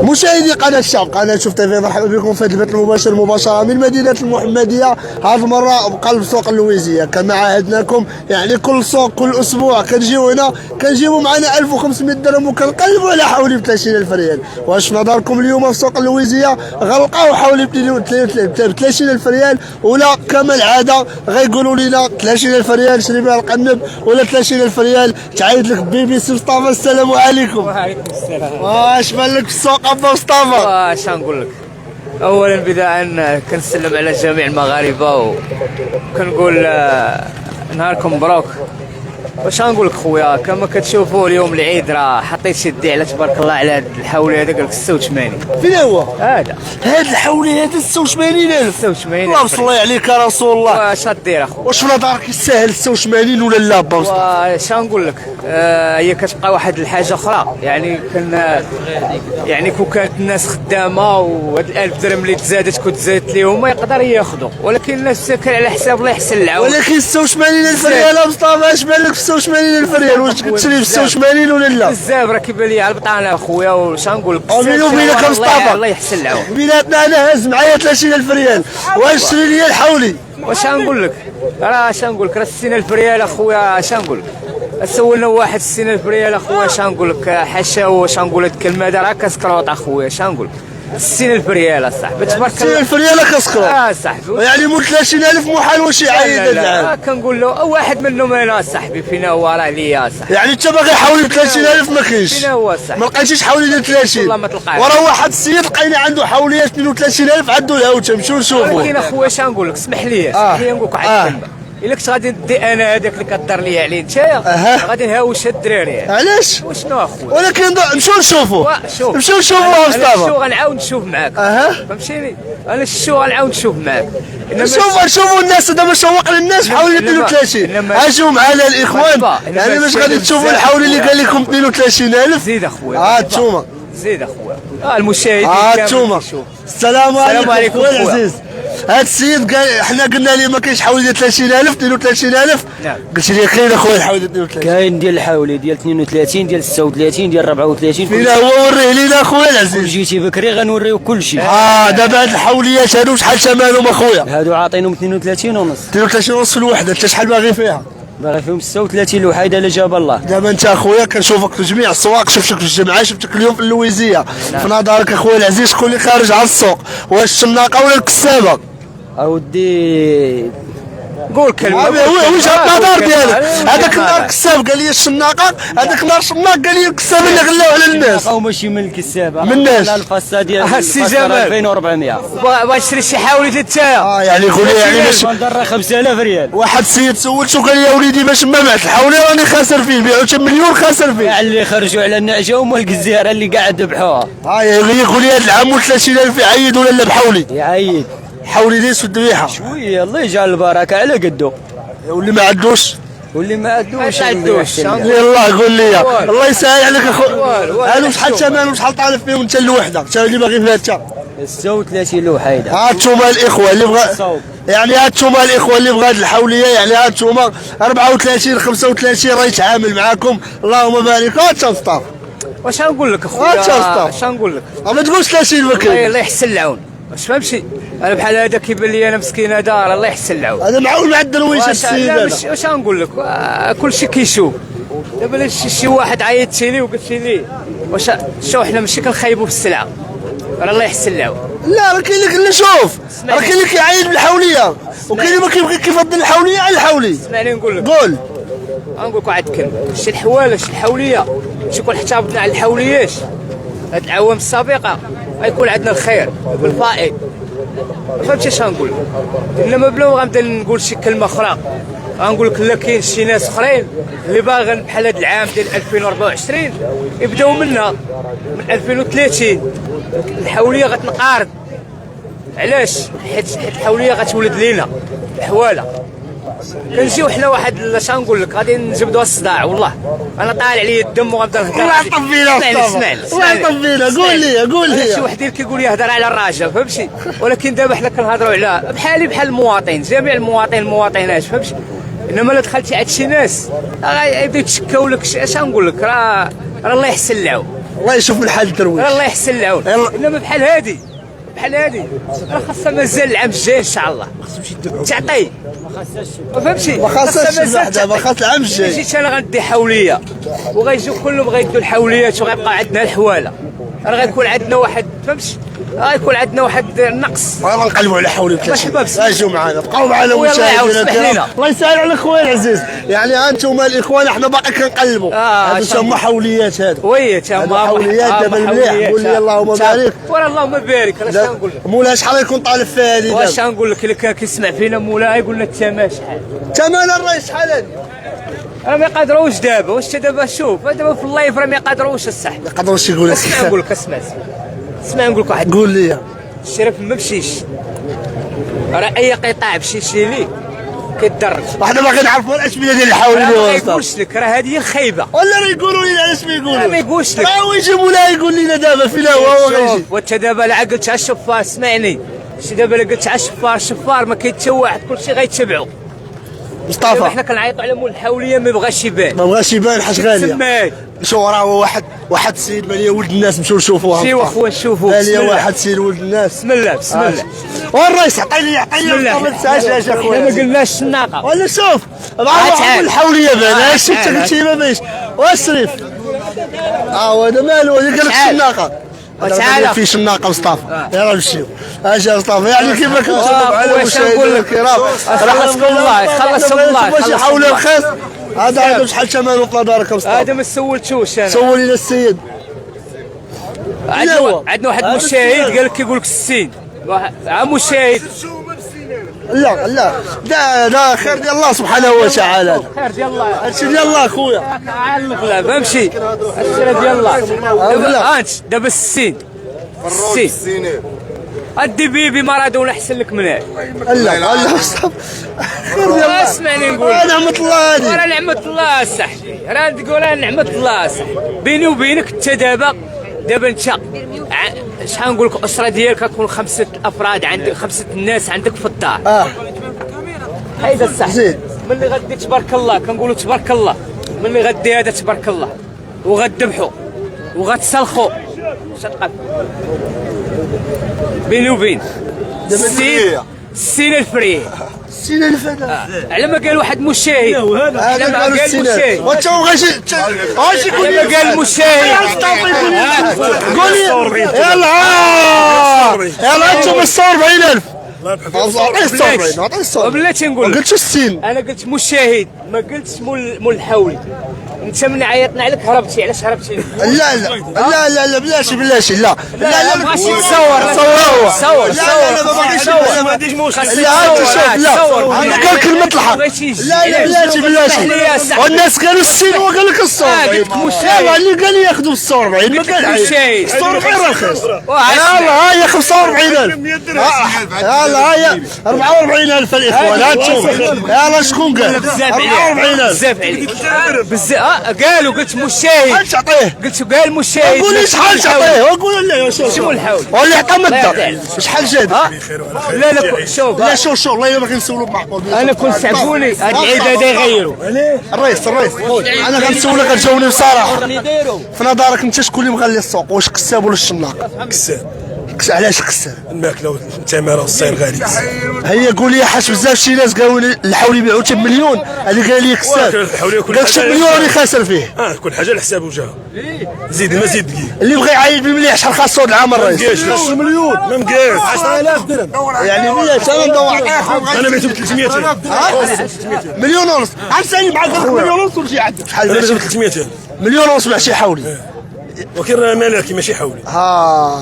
مشاهدي قناة الشعب، قناة شوف تيفي، مرحبا بكم في هذا البث المباشر مباشرة من مدينة المحمدية. هذه المرة بقلب سوق اللويزية كما عهدناكم، يعني كل سوق كل أسبوع كنجيو هنا كنجيبوا معنا 1500 درهم وكنقلبوا على حوالي ب 30000 ريال. واش في نظركم اليوم في سوق اللويزية غنلقاو حوالي ب 30000 ريال، ولا كما العادة غيقولوا لنا 30000 ريال شري بها القنب، ولا 30000 ريال تعيط لك بيبي سي مصطفى؟ السلام عليكم. وعليكم السلام. واش بان لك في السوق ابا مصطفى؟ واش نقول لك، اولا بدايه كنسلم على جميع المغاربه وكنقول نهاركم مبروك. واش نقول لك خويا، كما كتشوفوا اليوم العيد راه حطيت يدي على تبارك الله على هذا الحولي هذا، قال لك 86. فين هو هذا الحولي هذا 86000؟ 86. الله صلي عليك يا رسول الله. واش غدير اخو؟ واش في نظرك يستاهل 86 ولا لا با مصطفى؟ واش نقول لك، هي كتبقى واحد الحاجه اخرى، يعني يعني كون كانت الناس خدامه وهاد 1000 درهم اللي تزادت كنت زادت ليهم ما يقدر ياخذوا، ولكن الناس ساكن على حساب الله يحسن العون. ولكن 86000 ريال يا مصطفى، اش بان لك في 86000 ريال؟ واش كتشري ب 86 ولا لا؟ بزاف راه كيبان لي على البطانه اخويا. واش نقول لك، بيني وبينك يا مصطفى الله يحسن العون بيناتنا، انا هاز معايا 30000 ريال واش شري لي الحولي؟ واش نقول لك، راه اش نقول لك، راه 60000 ريال اخويا. اش نقول لك، سولنا واحد 60000 ريال اخويا، اش نقول لك، حاشا واش نقول هاد الكلمه هذا راه كسكروط اخويا. اش نقول لك، 60000 ريال اصاحبي تبارك الله. 60000 ريال كسكروط؟ صاحبي، يعني مول 30000 محال واش يعيد هذا العام. كنقول له واحد منهم انا صاحبي. فينا هو راه ليا صاحبي. يعني انت باغي حولي ب 30000 ما كاينش؟ فينا هو صاحبي، ما لقيتيش حولي ديال 30؟ والله ما تلقاش. وراه واحد السيد لقينا عنده حوليات 32000 عنده الهوته، نمشيو نشوفوا. ولكن اخويا اش نقول لك، اسمح لي نقول لك واحد الكلمه. الا كنت غادي ندي انا هذاك اللي كدار لي عليه نتايا غادي نهاوش هاد الدراري. علاش؟ وشنو اخويا؟ ولكن نمشيو نشوفوا. نمشيو نشوفوا انا مصطفى. الشو غنعاود نشوف معاك. فهمتيني؟ انا الشو غنعاود نشوف معاك. نشوفوا الناس دابا، شوق للناس بحوالي 32. اجيو معنا الاخوان، يعني باش غادي تشوفوا الحولي اللي قال لكم 32000. زيد اخويا. انتوما زيد اخويا. المشاهدين انتوما. السلام عليكم خويا العزيز. هاد السيد قال، حنا قلنا ليه ما كاينش حولي ديال 30000 32000. نعم. قلت لي كاين اخويا الحولي ديال 32. كاين ديال الحولي ديال 32 ديال 36 ديال 34. فين هو؟ وريه لينا اخويا العزيز. جيتي بكري غنوريو كلشي. دابا هاد الحوليات هادو شحال ثمنهم اخويا؟ هادو عاطينهم 32 ونص. 32 ونص في الوحده. انت شحال باغي فيها؟ باغي فيهم 36 الوحيده اللي جاب الله. دابا انت اخويا كنشوفك في جميع السواق، شفتك في الجمعه، شفتك اليوم في اللويزيه. في نظرك اخويا العزيز شكون اللي خارج على السوق؟ واش الشناقه ولا الكسابه؟ اودي قول كلمه. وجهه النظر ديالك. هذاك النهار كساب قال لي الشناقه، هذاك النهار شناق قال لي الكسابه اللي غلاو على الناس. او ماشي من الكسابه، من الناس. على الفاسه ديال السي جمال 2400. باغي تشري شي حاولي نتايا. يعني يقول لي يعني باش نضر 5000 ريال. واحد السيد سولته قال لي يا وليدي باش ما بعت الحولي راني خاسر فيه، بيعو 8 خاسر فيه. اللي خرجوا على النعجه هما الجزيره اللي قاعد ذبحوها. يقول لي هذا العام 30000 يعيد ولا لا بحولي؟ يعيد حولي ديس الذبيحه شويه، الله يجعل البركه على قدو. واللي ما عندوش واللي ما عندوش يلا قول لي الله يسهل عليك اخويا. هادو شحال ثمنهم، شحال طالب فيهم انت الوحده؟ انت اللي باغي فيها انت 36 الوحيده. هانتوما الاخوه اللي بغا، يعني هانتوما الاخوه اللي بغا هاد الحوليه، يعني هانتوما 34 35 راه يتعامل معاكم. اللهم بارك. انت مصطفى واش نقول لك اخويا؟ اش نقول لك؟ ما تقولش 30 ما كاين. الله يحسن العون. واش فهمتي؟ انا بحال هذا كيبان لي انا مسكين هذا، الله يحسن العون. هذا معول مع الدرويش السيد هذا. واش نقول لك، كلشي كيشوف. دابا شي واحد عيطت لي وقلت لي واش شو حنا ماشي كنخايبوا في السلعه، راه الله يحسن العون. لا راه كاين اللي شوف، راه كاين اللي كيعاين بالحوليه وكاين اللي ما كيبغي كيفضل الحوليه على الحولي. اسمعني نقول لك. قول. نقول لك واحد الكلمه، شي الحواله شي الحوليه، شي كون احتفظنا على الحوليات هاد العوام السابقه غيكون عندنا الخير بالفائض. فهمتي اش نقول؟ انما بلا ما غنبدا نقول شي كلمه اخرى غنقول لك لا كاين شي ناس اخرين اللي باغيين بحال هاد العام ديال 2024 يبداو منها من 2030 الحوليه غتنقارض علاش؟ حيت الحوليه غتولد لينا الحواله. كنجيو حنا واحد اش غنقول لك، غادي نجبدوا الصداع. والله انا طالع عليا الدم وغنبدا نهضر. الله يطب فينا اسمعني الله يطب فينا، قول لي شي واحد كيقول لي هضر على الراجل، فهمتي؟ ولكن دابا حنا كنهضروا على بحال المواطن، جميع المواطنات، فهمتي؟ انما الا دخلتي عند شي ناس غيبداو يتشكاو لك. اش غنقول لك؟ راه الله يحسن العون، الله يشوف الحال الدرويش، الله يحسن العون. انما بحال هادي راه خاصها مازال العام الجاي ان شاء الله تعطي، فهمتي؟ ما خاصهاش بعدا، ما خاص العام الجاي. جيت انا غندي حوليه وغيجيو كلهم غيدوا الحوليات وغيبقى عندنا الحواله، راه غيكون عندنا واحد، فهمتي؟ غيكون عندنا واحد النقص. غنقلبوا على حولي مرحبا بك، اجيو معنا، بقاو معنا مشاهدينا. الله يسهل على خويا العزيز، يعني انتم الاخوان احنا باقي كنقلبوا. هادو تما حوليات، هادو وي تما حوليات دابا المليح. قول لي اللهم بارك. ورا اللهم بارك. انا شنو نقول لك؟ مولاي شحال يكون طالب فيها هذه؟ واش غنقول لك؟ اللي كان كيسمع فينا مولاي يقول لنا الثمن شحال؟ ثمن الرئيس شحال هذه؟ راه ما يقدروش دابا. واش دابا شوف دابا في اللايف راه ما يقدروش الصح. ما يقدروش يقول لك. اسمع نقول لك، اسمع نقول لك واحد. قول لي الشرف ما مشيش، راه اي قطاع مشيتي ليه كيتدرج. احنا باغي نعرفوا الاشبيه ديال الحولي. ما يقولش لك، راه هذه هي الخايبه. ولا راه يقولوا لنا علاش ما يقولوا؟ ما يقولش لك. راه يجي مولاي يقول لنا دابا فين هو غيجي. وانت دابا لا قلت على الشفار، اسمعني، شي دابا لا قلت على الشفار ما كاين حتى واحد، كلشي غيتبعوا. مصطفى حنا كنعيطوا على مول الحوليه ما بغاش يبان، ما بغاش يبان حاج غاليه. سماي شو راه واحد السيد ماليه ولد الناس، نمشيو نشوفوها. شي واخويا نشوفوه. ماليه واحد السيد ولد الناس. بسم الله بسم الله. والرئيس عطيني ما تنساش اخويا. ما قلناش الناقه. ولا شوف مع الحوليه بان شي انت قلتي ما باينش. واسرف هذا مالو قال لك الشناقه. تعال في شناقه مصطفى. يلا نمشيو. اجي مصطفى، يعني كيما كنتم على المشاهدين الكرام، خلصكم الله يخلصكم الله. باش يحاولوا الخيط. هذا شحال ثمنه في دارك مصطفى؟ هذا ما سولتوش انا. سولي لنا السيد. عندنا واحد المشاهد قال لك كيقول لك 60. مشاهد. لا خير ديال الله سبحانه وتعالى. خير ديال الله. هادشي ديال الله خويا. علق لا فهمتي. هادشي ديال الله. انت دابا 60 ادي بيبي مارادونا احسن لك من هاد. لا مصطفى خير ديال الله. اسمعني نقول نعمة الله هادي. راه نعمة الله صاحبي، راه تقول نعمة الله صاحبي. بيني وبينك انت دابا انت شحال نقول لك، الاسره ديالك كتكون 5 افراد عندك، 5 الناس عندك في الدار. هيدا الصح. زيد ملي غدي تبارك الله، كنقولوا تبارك الله، ملي غدي هذا تبارك الله وغتذبحوا وغتسلخوا شتقف بيني وبين 60 الفري. 60 الف على ما قال واحد مشاهد، على ما قال مشاهد، وانت بغيتي على ما قال مشاهد. قول لي يلا انتم 46000. بلاتي نقول لك، قلت 60. انا قلت مشاهد، ما قلتش مول الحولي. انت من عيطنا عليك هربتي. علاش هربتي؟ لا بلاشي لا بغاش يتصور. صور لا ما باغيش نصور. ما عنديش مشكل. لا انا قال كلمة الحق. لا بلاشي والناس قالوا 60 وقال لك الصور. يلا اللي قال ياخذوا 46 ما قال عيب. 46 رخيص. يلا هاي 45000. يلا هاي 44000 الاخوان. يلا شكون قال؟ 44000 بزاف عليك بزاف. قالوا قلت مشاهد. تعطيه؟ قلت قال مشاهد. قول لي شحال تعطيه؟ وقول لا شو الحول؟ واللي عطى مده شحال جاد؟ لا شوف. لا شوف والله الا ما كنسولو بمعقول. انا كنت سعفوني هاد العيد هذا يغيروا. الرئيس انا غنسولك غتجاوبني بصراحه. في نظرك انت شكون اللي مغلي السوق؟ واش قساب ولا الشناق؟ علاش قساب؟ الماكله والثمره والصير غالي. هي قول لي حاش بزاف شي ناس قالوا لي الحول يبيعوا بمليون، هذه قال لي كساب. قال لك مليون اللي خاسر فيه. كل حاجه على حساب وجهها. زيد ما زيد دقيق. اللي بغى يعيد بالمليح شحال خاصو العام الرئيس؟ نص مليون ما مقاش. 10000 درهم يعني 100. انا ندور انا بعته ب 300. مليون ونص. عرفتني معاك مليون ونص وشي عندك شحال؟ انا بعته ب 300. مليون ونص مع شي حولي. ولكن راه مالكي ماشي حولي.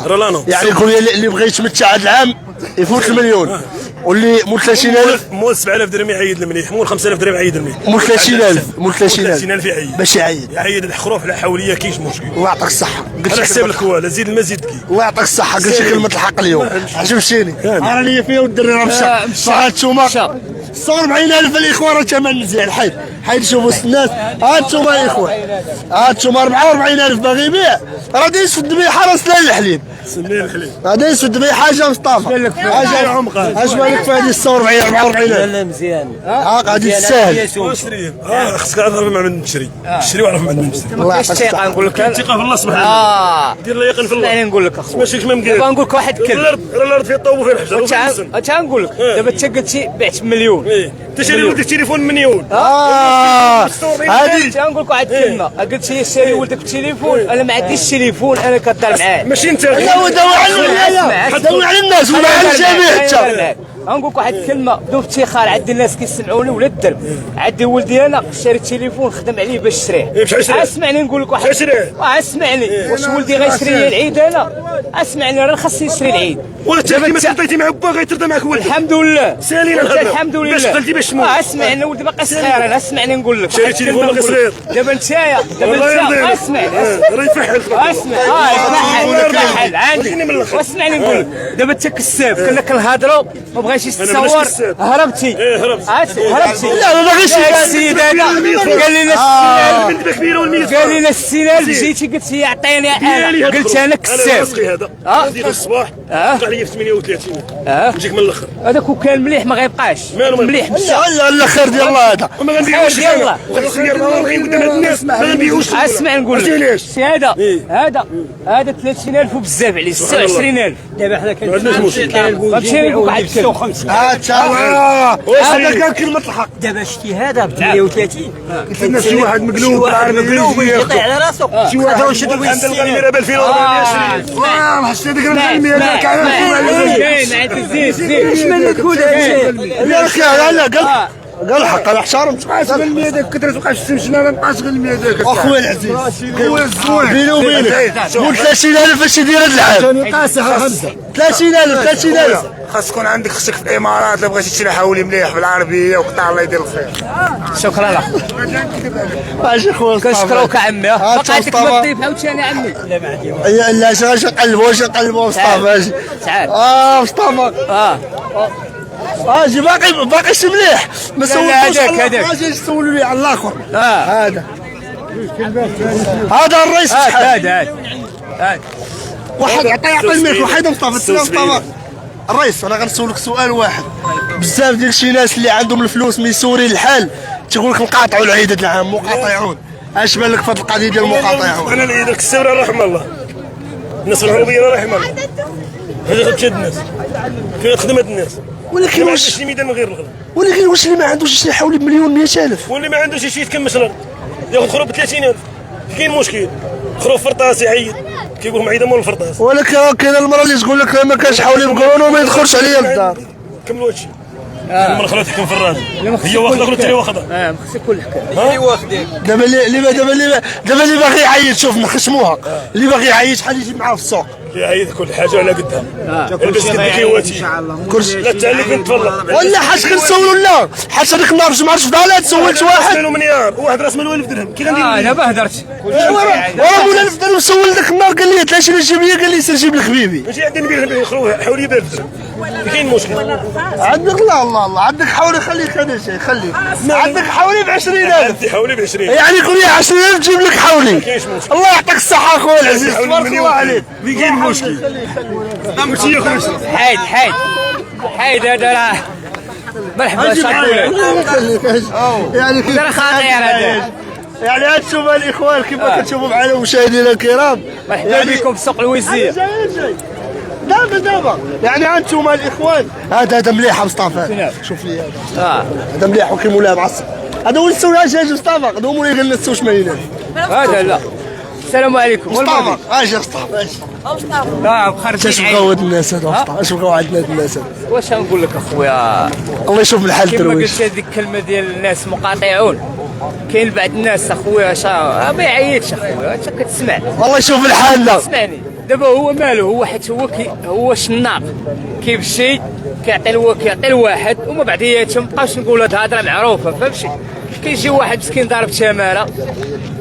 راه لا نو. يعني قول لي اللي بغى يتمتع هذا العام يفوت المليون. واللي مول 30000 مول 7000 درهم يعيد المليح، مول 5000 درهم يعيد المليح، مول 30000 مول 30000 يعيد باش يعيد. يعيد الحروف لا حوليه كاينش مشكل. الله يعطيك الصحة. على حساب الكوالا زيد المزيد كي. الله يعطيك الصحة. قلت لي كلمة الحق اليوم عجبتيني. انا اللي فيها والدري راه مشى. هانتوما 46000 الاخوان راه ثمن مزيان. حيد شوفوا الناس. هانتوما الاخوان هانتوما 44000 باغي يبيع راه دايز في الذبيحة راه سلال الحليب. سنين الحليب. راه دايز في الذبيحة حاجة مصطفى. حاجة عمقها. اش بالك في هذه 46 44000؟ لا مزيان. غادي تسهل. اشري خصك تعرف مع من تشري. اشري وعرف مع من تشري. الله يعطيك الثقه الصحة. نقول لك الثقه في الله سبحانه. دير الله يقن في الله. يعني نقول لك اخويا ماشي كما مقال. نقول لك واحد كلمه. الارض فيها الطوب وفيها الحجر وفيها الحسن. اش نقول لك دابا انت قلتي بعت مليون. انت شاري ولدك تليفون مليون. هذه نقول لك واحد الكلمه قلت لي شاري ولدك بالتليفون انا ما عنديش تليفون انا كدار معاه ماشي انت. لا هو داوي على داوي على الناس ولا على الجميع حتى. نقول لك واحد الكلمه بدون افتخار عندي الناس كيسمعوني ولا الدرب عندي ولدي انا شاري التليفون خدم عليه باش شريه. بشحال شريه؟ اسمعني نقول لك واحد اسمعني واش ولدي غيشري لي العيد انا اسمعني راه خاصني نشري العيد. وانت كيما ترضيتي مع با غيترضى معك ولدك. الحمد لله سالينا الهضره. الحمد لله باش قلتي باش تموت. اسمعني ولدي باقي صغير انا اسمعني نقول لك شاري تليفون باقي صغير. دابا نتايا اسمعني راه يفحل. اسمع يفحل عندي واسمعني نقول لك دابا انت كساب كنا كنهضروا ما بغيتش تصور هربتي هربتي لا ما باغيش السيد هذا قال لنا البنت كبيره والميت. قال لنا السلال جيتي قلت لي عطيني انا قلت انا كساب راسقي هذا ندير الصباح طلع لي في 38 نجيك من الاخر. هذاك وكان مليح ما غيبقاش مليح مشى لا خير ديال الله هذا. وما غنبيعوش خير ديال الله. قدام هاد الناس ما غنبيعوش. اسمع نقول لك هذا 30000 وبزاف عليه 26000 دابا حنا ما عندناش مشكل. غنمشي نقول واحد 56. هذا كان كلمة الحق. دابا شتي هذا ب 38. قلت لنا شي واحد مقلوب مقلوب يطيح على راسو. شي واحد راه شد عند الغالميره ب 2024. ما حسيت ديك الغلمية هذاك على اش مالك ولا لا قال الحق انا احترمت. بقاش غير داك كثرة تبقاش تمشينا ما بقاش غير داك اخويا العزيز خويا الزوين بيني وبينك قول 30000 باش يدير هاد العام. قاسها خمسة 30000 خاص تكون عندك خصك في الامارات الا بغيتي تشري حولي مليح بالعربيه وقطع الله يدير الخير. شكرا لك ماشي خويا كنشكروك عمي بقيتك مصطفى. بالضيف عاوتاني عمي لا ما عندي لا اش نقلبوا مصطفى تعال مصطفى اجي باقي شي مليح ما سولتوش هذاك اجي تسولوا لي على الاخر. هذا الرئيس هذا واحد يعطي الملك وحيد مصطفى الرئيس انا غنسولك سؤال واحد. بزاف ديال شي ناس اللي عندهم الفلوس ميسورين الحال تيقول لك نقاطعوا العيد هذا العام مقاطعون. اش بان لك في هذه القضيه ديال المقاطعون؟ انا العيد السبره رحم الله الناس العربيه رحم الله هذا تشد الناس فين خدمت الناس. ولكن ما واش عندوش ميدان من غير الغرب. ولكن واش اللي ما عندوش يشري حوالي بمليون 100,000 واللي ما عندوش شي يتكمش الارض ياخذ خروف ب 30,000 كاين مشكل. خروف فرطاس يعيط كيقول لهم عيد مول الفرطاس. ولكن كاين المراه اللي تقول لك ما كانش حوالي بقرون وما يدخلش عليا للدار. كملوا هادشي. المراه خلات تحكم في الراجل هي واخده قلت لي واخده. خصك كل حكايه اللي واخدين دابا اللي باغي يعيط شوف نخشموها اللي باغي يعيط شحال يجي معاه في السوق. يعيط كل حاجه على قدها. البس قد كيواتي كلشي لا تعلق بنت والله. ولا حاش كنسولوا لا حاش هذيك النهار جمعة فضالات سولت واحد مالو مليار وواحد راس مال 1000 درهم كي غندير. انا ما هدرتش وراه مولا 1000 درهم سول ذاك النهار قال لي 3 جيب لي قال لي سير جيب لك حبيبي. ماشي عندي نبيع خروج حولي ب 1000 درهم كاين مشكل. عندك الله عندك حوالي خليك هذا الشيء خليك عندك حوالي ب 20,000 انت حولي ب 20 يعني قول لي 10,000 تجيب لك حولي. الله يعطيك الصحة اخويا العزيز تبارك الله عليك. كاين مشكل. ماشي ياخذ حيد هذا راه مرحبا شكرا يعني كيف راه خطير هذا يعني هاد شوفوا الاخوان كيما كتشوفوا معنا مشاهدينا الكرام مرحبا بكم في سوق الوزيه. دابا يعني انتم الاخوان هذا مليح مصطفى شوف لي هذا مليح وكيمولا معصب. هذا هو السوق دجاج مصطفى هذا هو مولاي قال لنا 86,000 هذا لا. السلام عليكم مصطفى اجي مصطفى اجي لا بخرج اش بغاو هاد الناس هذا مصطفى اش بغاو عندنا هاد الناس هذا. واش نقول لك اخويا الله يشوف الحال كما درويش. قلت هذيك الكلمه ديال الناس مقاطعون كاين بعض الناس اخويا ما يعيطش اخويا انت كتسمع والله يشوف الحال لا اسمعني دابا هو مالو، هو حيت هو شناق كيمشي كيعطي الواحد وما بعدياتهم مابقاوش نقول هاد الهضره معروفه فهمتي. كيجي واحد مسكين ضارب تماره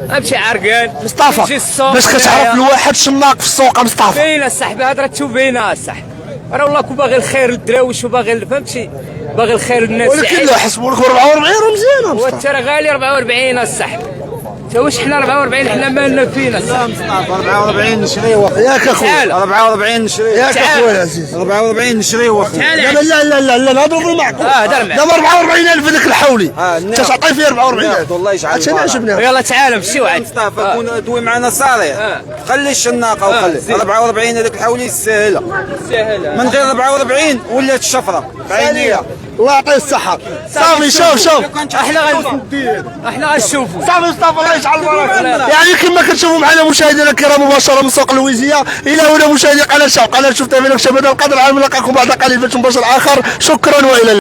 فهمتي عرقان مصطفى باش كتعرف الواحد شناق في السوق مصطفى باينه صاحبي هضرته باينه صاحبي. راه والله كون باغي الخير للدراويش وباغي فهمتي باغي الخير للناس. ولكن لا حسبوا لك 44 راه مزيانه هو انت راه غالي 44 الصاحبي. تا واش حنا 44 حنا مالنا فينا صاحبي. 44 نشريه ياك اخويا 44 نشريه ياك اخويا العزيز 44 نشريه واخا. لا لا لا لا نهضروا معكم. هضر معاك دابا 44,000 هذاك الحولي انت تعطي فيه 44,000 والله يجعل هادشي اللي عجبني. يلا تعال مشيو عاد مصطفى كون دوي معنا صالح خلي الشناقه وخلي 44 هذاك الحولي سهله من غير 44 ولات الشفره بعينيها. الله يعطيه الصحة. صافي شوف احنا غنشوفوا صافي مصطفى الله يجعل البركة. يعني كما كتشوفوا معنا مشاهدينا الكرام مباشرة من سوق اللويزية. إلى هنا مشاهدي قناة شوف تي في نكشة. بهذا القدر نلقاكم بعد قليل في مباشر آخر. شكرا وإلى اللقاء.